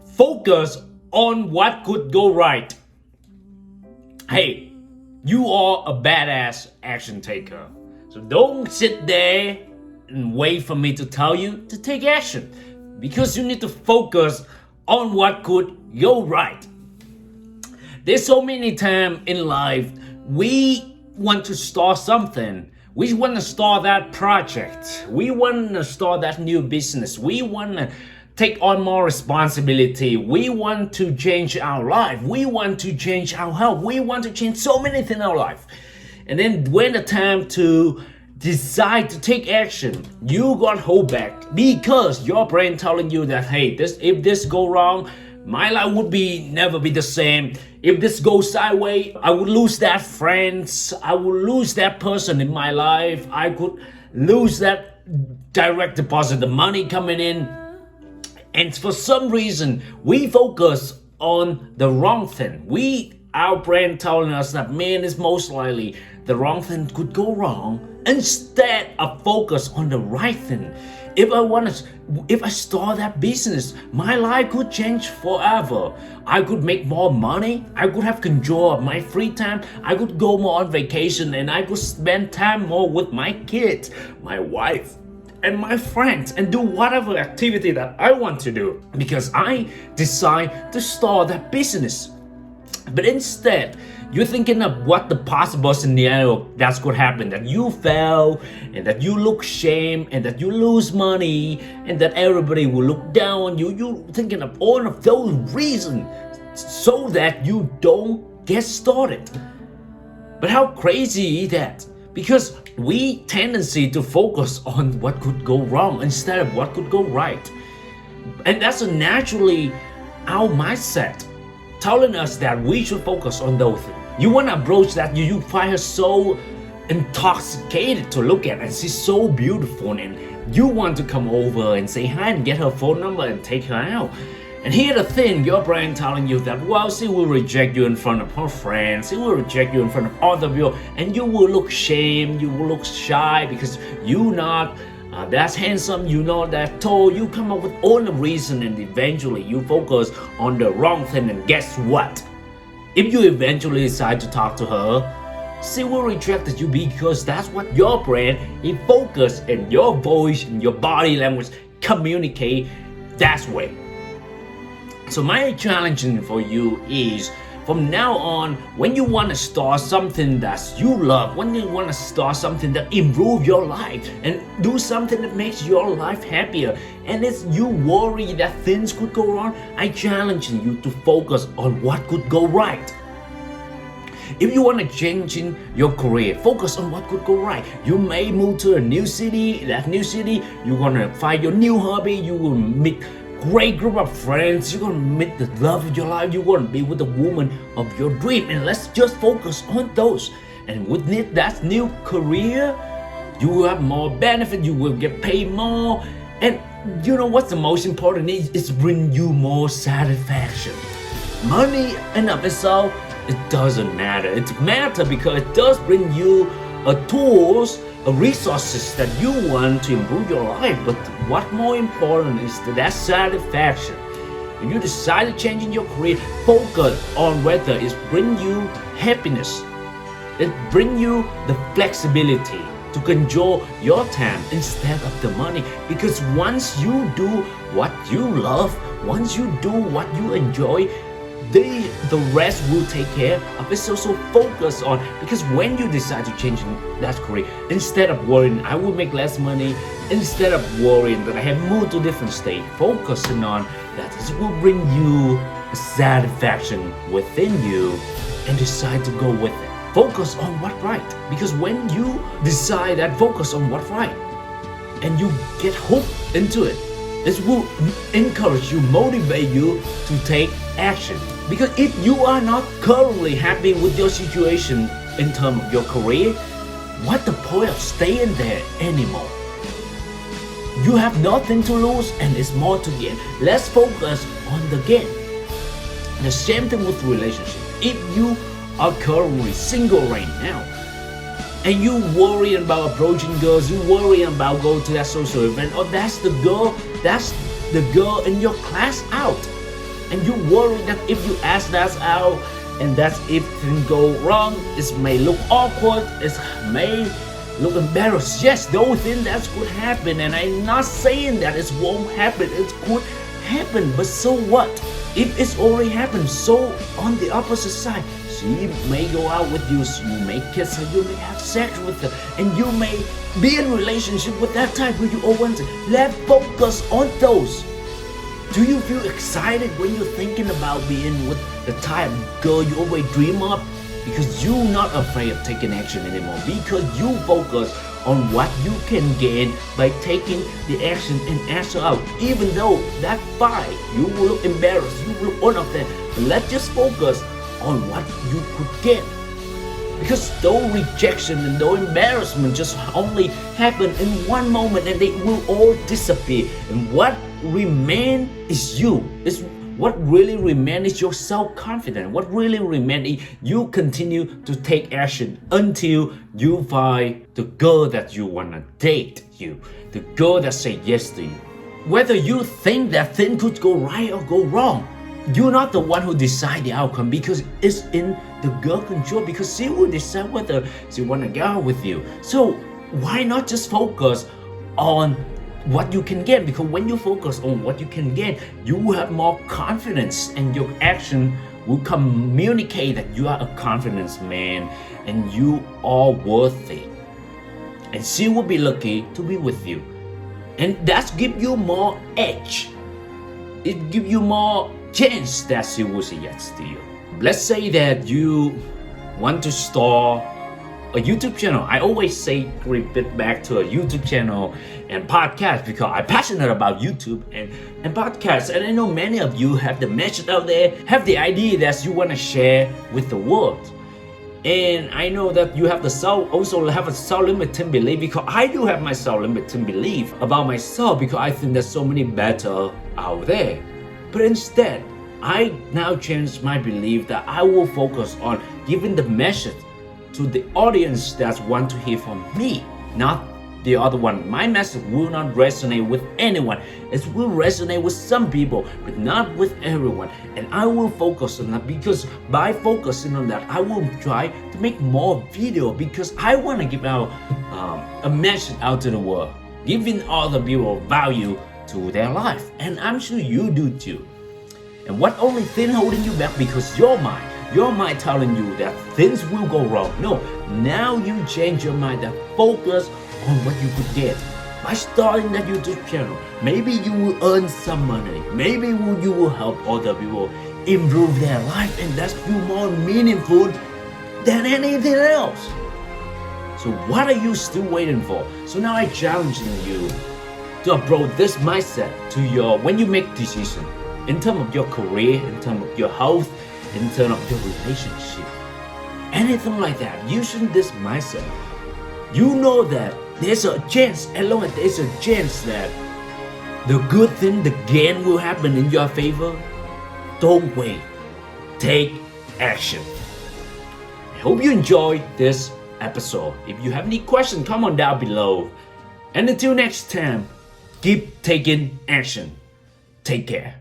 Focus on what could go right. Hey, you are a badass action taker. So don't sit there and wait for me to tell you to take action. Because you need to focus on what could go right. There's so many times in life we want to start something. We want to start that project. We want to start that new business. We want to take on more responsibility. We want to change our life. We want to change our health. We want to change so many things in our life. And then when the time to decide to take action, you got hold back because your brain telling you that, hey, if this go wrong, my life would never be the same. If this goes sideways, I would lose that friends. I would lose that person in my life. I could lose that direct deposit, the money coming in. And for some reason, we focus on the wrong thing. Our brain telling us that, man, it's most likely the wrong thing could go wrong instead of focus on the right thing. If I start that business, my life could change forever. I could make more money. I could have control of my free time. I could go more on vacation, and I could spend time more with my kids, my wife, and my friends, and do whatever activity that I want to do because I decide to start that business. But instead, you're thinking of what the possible scenario that could happen, that you fail, and that you look shame, and that you lose money, and that everybody will look down on you. You're thinking of all of those reasons so that you don't get started. But how crazy is that? Because we tendency to focus on what could go wrong instead of what could go right. And that's naturally our mindset telling us that we should focus on those things. You want to approach that, you find her so intoxicated to look at, and she's so beautiful, and you want to come over and say hi and get her phone number and take her out. And here's the thing, your brain telling you that, well, she will reject you in front of her friends, she will reject you in front of other people, and you will look shame, you will look shy because you're not that's handsome, you're not that tall. You come up with all the reason, and eventually you focus on the wrong thing. And guess what? If you eventually decide to talk to her, she will reject you because that's what your brain is focused, and your voice and your body language communicate that way. So my challenge for you is, from now on, when you want to start something that you love, when you want to start something that improves your life and do something that makes your life happier, and it's you worry that things could go wrong, I challenge you to focus on what could go right. If you want to change in your career, focus on what could go right. You may move to a new city. That new city, you're going to find your new hobby. You will meet great group of friends. You're gonna meet the love of your life. You're gonna be with the woman of your dream, and let's just focus on those. And with that new career, you will have more benefit. You will get paid more, and you know what's the most important is it's bring you more satisfaction. Money in of itself, it doesn't matter. It matters because it does bring you tools, resources that you want to improve your life. But what more important is that satisfaction. If you decide to change in your career, focus on whether it bring you happiness, it bring you the flexibility to control your time instead of the money. Because once you do what you love, once you do what you enjoy, the rest will take care of it. So focus on, because when you decide to change in that career, instead of worrying I will make less money, instead of worrying that I have moved to a different state, focusing on that it will bring you satisfaction within you, and decide to go with it. Focus on what's right, because when you decide that focus on what's right and you get hooked into it, this will encourage you, motivate you to take action. Because if you are not currently happy with your situation in terms of your career, what's the point of staying there anymore? You have nothing to lose and it's more to gain. Let's focus on the gain. The same thing with relationship. If you are currently single right now, and you worry about approaching girls, you worry about going to that social event, or that's the girl in your class out. and you worry that if you ask that out and that if things go wrong, it may look awkward, it may look embarrassed. Yes, those things that could happen, and I'm not saying that it won't happen, it could happen, but so what? If it's already happened, so on the opposite side, she may go out with you, so you may kiss her, you may have sex with her, and you may be in relationship with that type who you all want to. Let's focus on those. Do you feel excited when you're thinking about being with the type of girl you always dream of? Because you're not afraid of taking action anymore. Because you focus on what you can gain by taking the action and answer out. Even though that fight, you will look embarrassed, you will look one of them. But let's just focus on what you could get. Because though rejection and though embarrassment just only happen in one moment and they will all disappear. And what remain is you. What really remains is your self-confidence. What really remains is you continue to take action until you find the girl that you want to date you. The girl that say yes to you. Whether you think that thing could go right or go wrong, you're not the one who decide the outcome because it's in the girl control, because she will decide whether she want to go out with you. So why not just focus on what you can get? Because when you focus on what you can get, you will have more confidence and your action will communicate that you are a confident man and you are worthy. And she will be lucky to be with you. And that give you more edge. It give you more chance that she will say yes to you. Let's say that you want to start a YouTube channel. I always say repeat back to a YouTube channel and podcast because I'm passionate about YouTube and podcasts. And I know many of you have the message out there, have the idea that you want to share with the world. And I know that you have also have a self-limiting belief, because I do have my self-limiting belief about myself, because I think there's so many better out there. But instead, I now change my belief that I will focus on giving the message to the audience that want to hear from me, not the other one. My message will not resonate with anyone. It will resonate with some people, but not with everyone. And I will focus on that, because by focusing on that, I will try to make more video, because I want to give out a message out to the world, giving other people value to their life. And I'm sure you do too. And what only thing holding you back? Because your mind telling you that things will go wrong. No, now you change your mind and focus on what you could get. By starting that YouTube channel, maybe you will earn some money. Maybe you will help other people improve their life, and that's feel more meaningful than anything else. So what are you still waiting for? So now I challenge you to approach this mindset to when you make decisions in terms of your career, in terms of your health, in terms of your relationship, anything like that. Using this mindset, you know that there's a chance, as long as there's a chance that the good thing, the gain will happen in your favor. Don't wait. Take action. I hope you enjoyed this episode. If you have any questions, comment down below. And until next time, keep taking action. Take care.